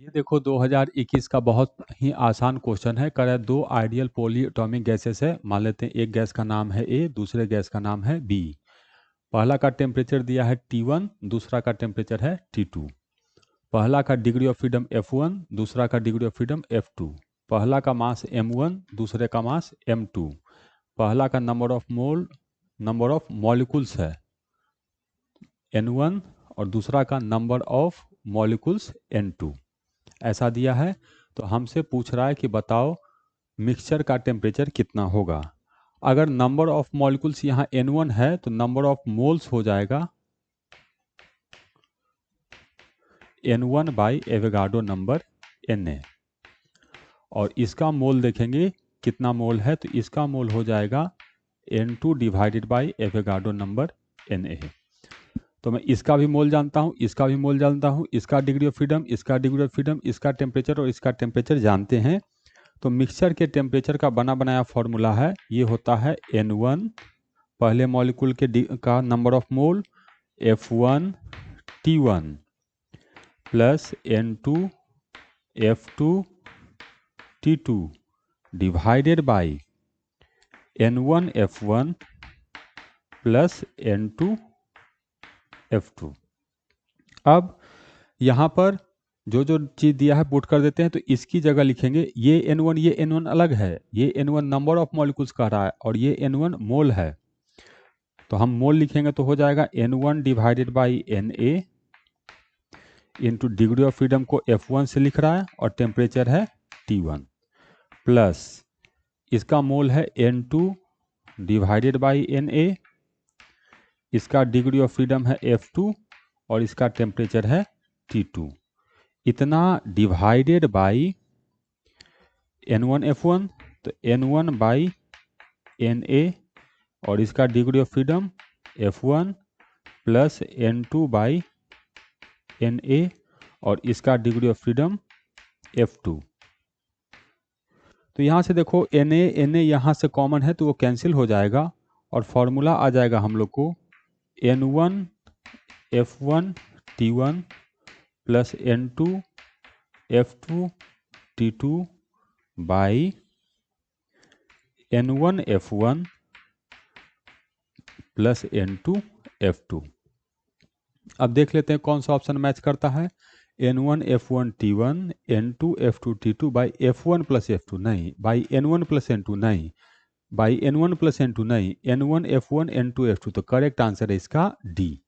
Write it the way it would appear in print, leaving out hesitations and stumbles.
ये देखो 2021 का बहुत ही आसान क्वेश्चन है। कह रहा है दो आइडियल पॉली एटॉमिक गैसेस है। मान लेते हैं एक गैस का नाम है ए, दूसरे गैस का नाम है बी। पहला का टेम्परेचर दिया है T1, दूसरा का टेम्परेचर है T2। पहला का डिग्री ऑफ फ्रीडम F1, दूसरा का डिग्री ऑफ फ्रीडम F2। पहला का मास M1, दूसरे का मास M2। पहला का नंबर ऑफ मॉलिक्यूल्स है N1 और दूसरा का नंबर ऑफ मॉलिक्यूल्स N2। ऐसा दिया है। तो हमसे पूछ रहा है कि बताओ मिक्सचर का टेम्परेचर कितना होगा। अगर नंबर ऑफ मॉलिक्यूल्स यहाँ N1 है तो नंबर ऑफ मोल्स हो जाएगा N1 by Avogadro number Na। और इसका मोल देखेंगे कितना मोल है, तो इसका मोल हो जाएगा N2 divided by Avogadro number Na। तो मैं इसका भी मोल जानता हूँ, इसका भी मोल जानता हूँ, इसका डिग्री ऑफ फ्रीडम, इसका डिग्री ऑफ फ्रीडम, इसका टेम्परेचर और इसका टेम्परेचर जानते हैं। तो मिक्सचर के टेम्परेचर का बना बनाया फॉर्मूला है, ये होता है N1 पहले मॉलिक्यूल का number of mole F1 T1 plus N2 F2 T2 divided by N1 F1 plus N2 F2। अब यहाँ पर जो जो चीज़ दिया है पुट कर देते हैं। तो इसकी जगह लिखेंगे ये N1 अलग है, ये N1 नंबर ऑफ मॉलिक्यूल्स कह रहा है और ये N1 मोल है। तो हम मोल लिखेंगे तो हो जाएगा N1 divided by Na into degree of freedom को F1 से लिख रहा है और टेम्परेचर है T1 प्लस इसका मोल है N2 डिवाइडेड बाई Na, इसका डिग्री ऑफ फ्रीडम है F2 और इसका टेम्परेचर है T2। इतना डिवाइडेड बाई N1 F1, तो N1 बाई Na और इसका degree of freedom F1 plus N2 by Na और इसका डिग्री ऑफ फ्रीडम F2। तो यहाँ से देखो Na यहाँ से कॉमन है तो वो कैंसिल हो जाएगा और फॉर्मूला आ जाएगा हम लोग को N1 F1 T1 plus N2 F2 T2 by N1 F1 plus N2 F2। अब देख लेते हैं कौन सा ऑप्शन मैच करता है। N1 F1 T1 N2 F2 T2 by F1 plus F2 नहीं, बाई N1 प्लस N2 नहीं, बाई N1 प्लस N2 नहीं, N1 F1 N2 F2। तो करेक्ट आंसर है इसका डी।